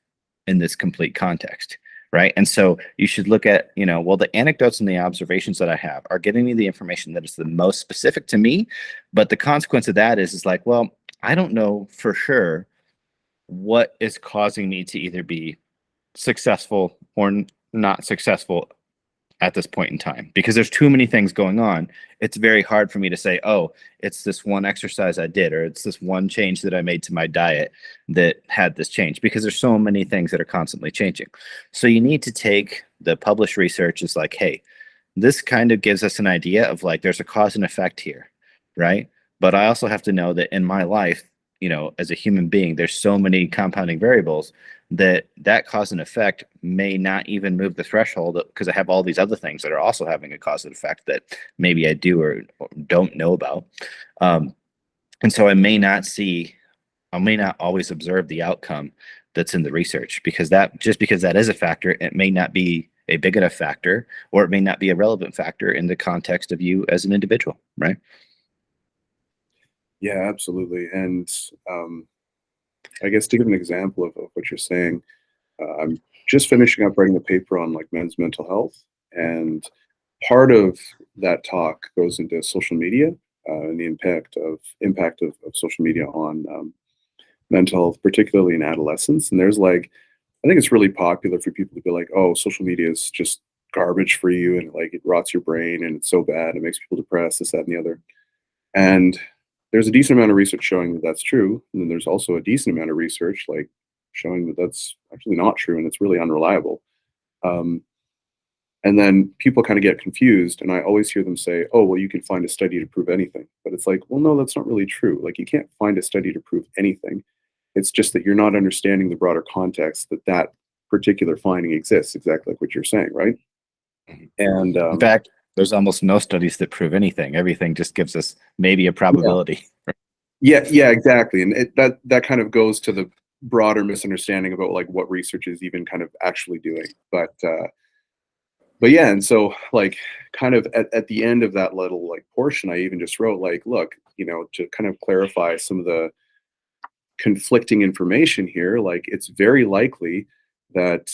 in this complete context, right? And so you should look at, well, the anecdotes and the observations that I have are giving me the information that is the most specific to me, but the consequence of that is like, well, I don't know for sure what is causing me to either be successful or not successful at this point in time, because there's too many things going on. It's very hard for me to say, oh, it's this one exercise I did, or it's this one change that I made to my diet that had this change, because there's so many things that are constantly changing. So you need to take the published research as like, hey, this kind of gives us an idea of like, there's a cause and effect here, right? But I also have to know that in my life, as a human being, there's so many compounding variables that cause and effect may not even move the threshold, because I have all these other things that are also having a cause and effect that maybe I do or don't know about. And so I may not always observe the outcome that's in the research, because that is a factor, it may not be a big enough factor, or it may not be a relevant factor in the context of you as an individual, right? Yeah, absolutely. And I guess to give an example of what you're saying, I'm just finishing up writing a paper on like men's mental health, and part of that talk goes into social media and the impact of social media on mental health, particularly in adolescence. And there's like, I think it's really popular for people to be like, oh, social media is just garbage for you, and like it rots your brain, and it's so bad, it makes people depressed, this, that, and the other. And there's a decent amount of research showing that that's true. And then there's also a decent amount of research like showing that that's actually not true, and it's really unreliable. Um, and then people kind of get confused, and I always hear them say, oh, well, you can find a study to prove anything. But it's like, well, no, that's not really true. Like, you can't find a study to prove anything. It's just that you're not understanding the broader context that that particular finding exists, exactly like what you're saying, right? And In fact, there's almost no studies that prove anything. Everything just gives us maybe a probability. yeah, exactly. And that kind of goes to the broader misunderstanding about like what research is even kind of actually doing. But yeah, and so like kind of at the end of that little like portion, I even just wrote like, look, to kind of clarify some of the conflicting information here, like it's very likely that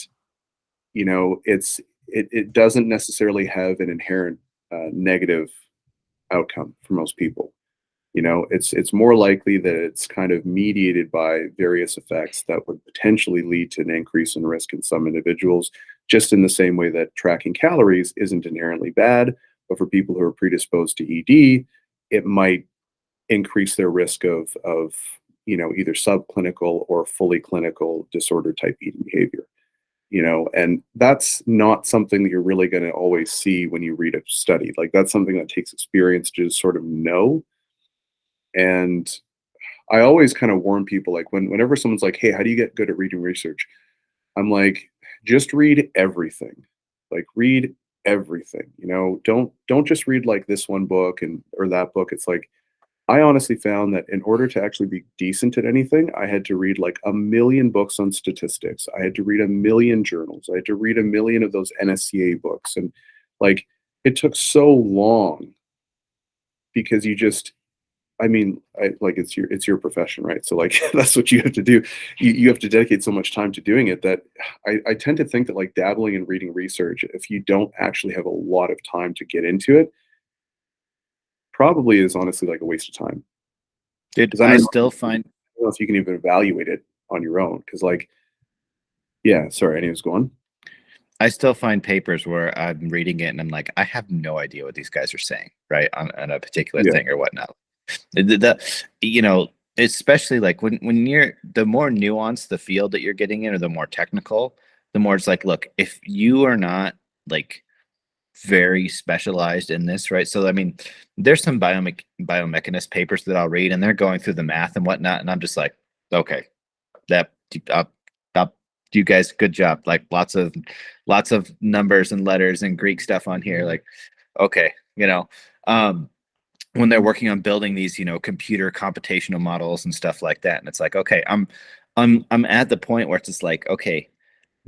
it doesn't necessarily have an inherent negative outcome for most people. It's more likely that it's kind of mediated by various effects that would potentially lead to an increase in risk in some individuals, just in the same way that tracking calories isn't inherently bad, but for people who are predisposed to ED, it might increase their risk of either subclinical or fully clinical disorder type eating behavior. And that's not something that you're really going to always see when you read a study. Like, that's something that takes experience to just sort of know. And I always kind of warn people, like whenever someone's like, hey, how do you get good at reading research? I'm like, just read everything. Like, read everything. Don't just read like this one book or that book. It's like, I honestly found that in order to actually be decent at anything, I had to read like a million books on statistics. I had to read a million journals. I had to read a million of those NSCA books. And like, it took so long because it's your profession, right? So like, that's what you have to do. You have to dedicate so much time to doing it that I tend to think that like dabbling in reading research, if you don't actually have a lot of time to get into it, probably is honestly like a waste of time. Dude, I I still find don't know if you can even evaluate it on your own. Because like, yeah, sorry, anyways, go on. I still find papers where I'm reading it and I'm like, I have no idea what these guys are saying, right? On a particular Yeah, thing or whatnot. Especially like when you're, the more nuanced the field that you're getting in, or the more technical, the more it's like, look, if you are not like very specialized in this, right? So I mean, there's some biomechanist papers that I'll read, and they're going through the math and whatnot, and I'm just like, okay, that up, you guys, good job. Like lots of numbers and letters and Greek stuff on here. Like, okay, when they're working on building these, computer computational models and stuff like that, and it's like, okay, I'm at the point where it's just like, okay,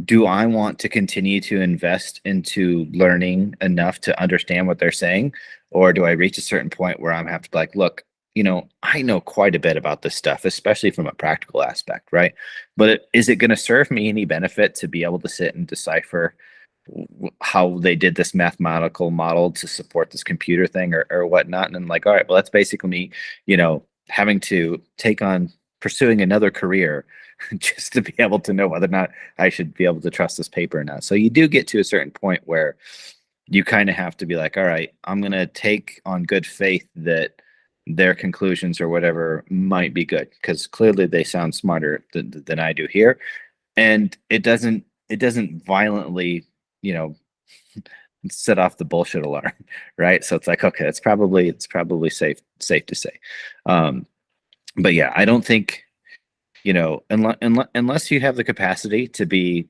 do I want to continue to invest into learning enough to understand what they're saying? Or do I reach a certain point where I'm have to be like, look, I know quite a bit about this stuff, especially from a practical aspect, right? But is it going to serve me any benefit to be able to sit and decipher how they did this mathematical model to support this computer thing or whatnot? And I'm like, all right, well, that's basically me, having to take on pursuing another career just to be able to know whether or not I should be able to trust this paper or not. So you do get to a certain point where you kind of have to be like, all right, I'm going to take on good faith that their conclusions or whatever might be good, because clearly they sound smarter than I do here. And it doesn't violently, you know, set off the bullshit alarm, right? So it's like, okay, it's probably safe to say. Um, but yeah, I don't think, unless you have the capacity to be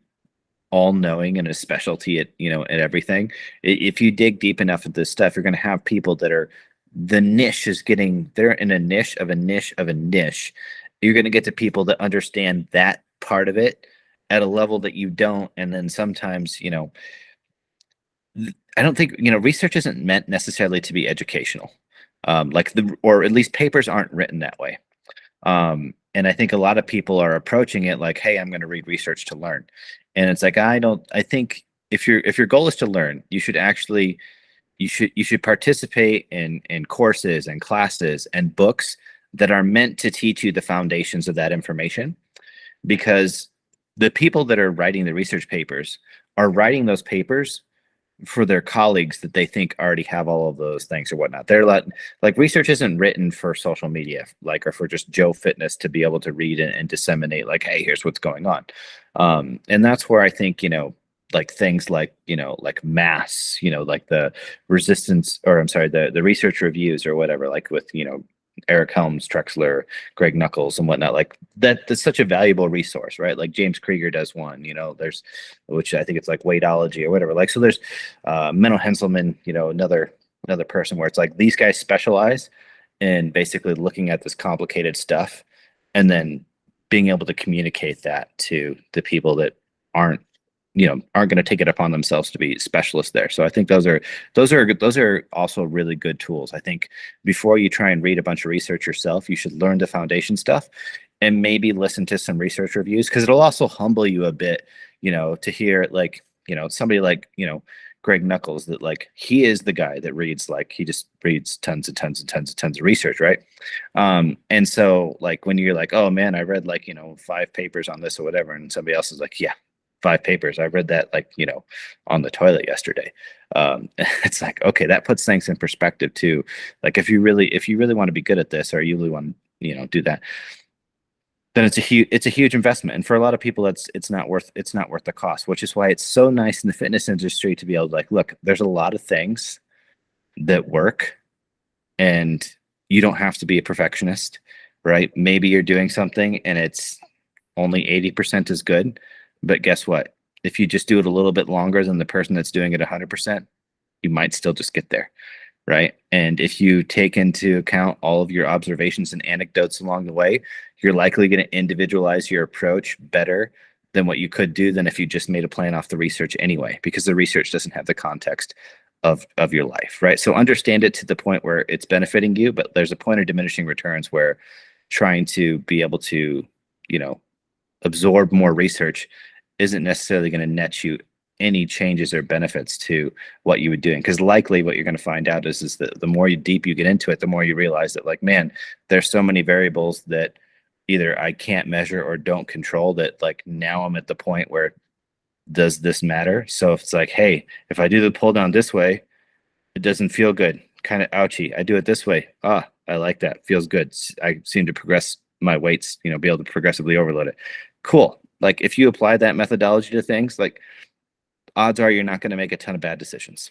all knowing and a specialty at, at everything. If you dig deep enough at this stuff, you're going to have people that are, the niche is getting, they're in a niche of a niche of a niche. You're going to get to people that understand that part of it at a level that you don't. And then sometimes, I don't think, research isn't meant necessarily to be educational. Or at least papers aren't written that way. And I think a lot of people are approaching it like, hey, I'm going to read research to learn. And it's like, I think if your goal is to learn, you should participate in courses and classes and books that are meant to teach you the foundations of that information, because the people that are writing the research papers are writing those papers for their colleagues that they think already have all of those things or whatnot. They're like research isn't written for social media, like, or for just Joe Fitness to be able to read and disseminate, like, hey, here's what's going on. And that's where I think, like things like, like mass, like the resistance, or I'm sorry, the research reviews or whatever, like with, Eric Helms, Trexler, Greg Knuckles, and whatnot, like that's such a valuable resource, right? Like James Krieger does one, there's, which I think it's like weightology or whatever. Like, so there's Menno Henselman, another person where it's like these guys specialize in basically looking at this complicated stuff and then being able to communicate that to the people that aren't going to take it upon themselves to be specialists there. So I think those are also really good tools. I think before you try and read a bunch of research yourself, you should learn the foundation stuff and maybe listen to some research reviews, because it'll also humble you a bit, to hear like, somebody like, Greg Knuckles, that like he is the guy that reads, like he just reads tons and tons and tons and tons of research, right? And so like when you're like, oh man, I read like 5 papers on this or whatever, and somebody else is like, yeah, 5 papers, I read that like on the toilet yesterday. It's like, okay, that puts things in perspective too. Like if you really want to be good at this, or you really want to do that, then it's a huge investment. And for a lot of people, it's not worth the cost, which is why it's so nice in the fitness industry to be able to like, look, there's a lot of things that work and you don't have to be a perfectionist, right? Maybe you're doing something and it's only 80% as good, but guess what? If you just do it a little bit longer than the person that's doing it 100%, you might still just get there, right? And if you take into account all of your observations and anecdotes along the way, you're likely going to individualize your approach better than what you could do than if you just made a plan off the research anyway, because the research doesn't have the context of your life, right? So understand it to the point where it's benefiting you, but there's a point of diminishing returns where trying to be able to, absorb more research isn't necessarily going to net you any changes or benefits to what you were doing. Because likely what you're going to find out is that the more deep you get into it, the more you realize that like, man, there's so many variables that either I can't measure or don't control, that like now I'm at the point where does this matter? So if it's like, hey, if I do the pull down this way, it doesn't feel good, kind of ouchy. I do it this way. I like that. Feels good. I seem to progress my weights, be able to progressively overload it. Cool. Like if you apply that methodology to things, like odds are you're not going to make a ton of bad decisions.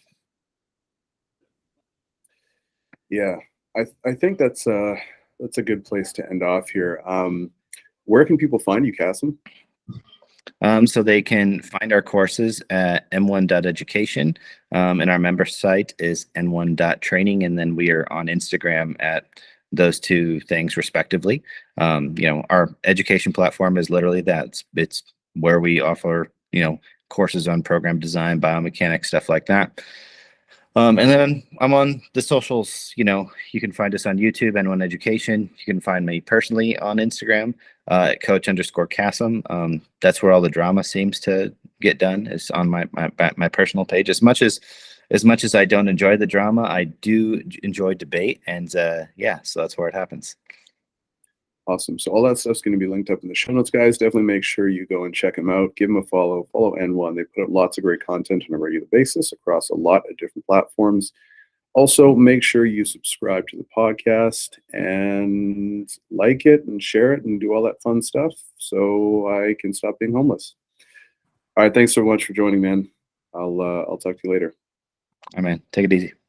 Yeah, I think that's a good place to end off here. Where can people find you, Kassem? So they can find our courses at m1.education, and our member site is n1.training, and then we are on Instagram at those 2 things respectively. Our education platform is literally that. It's where we offer, courses on program design, biomechanics, stuff like that. And then I'm on the socials. You can find us on YouTube, N1 Education. You can find me personally on Instagram at coach_Kassem. That's where all the drama seems to get done, is on my personal page. As much as I don't enjoy the drama, I do enjoy debate, and so that's where it happens. Awesome. So all that stuff's going to be linked up in the show notes, guys. Definitely make sure you go and check them out. Give them a follow. Follow N1. They put up lots of great content on a regular basis across a lot of different platforms. Also, make sure you subscribe to the podcast and like it and share it and do all that fun stuff so I can stop being homeless. All right. Thanks so much for joining, man. I'll talk to you later. All right, man. Take it easy.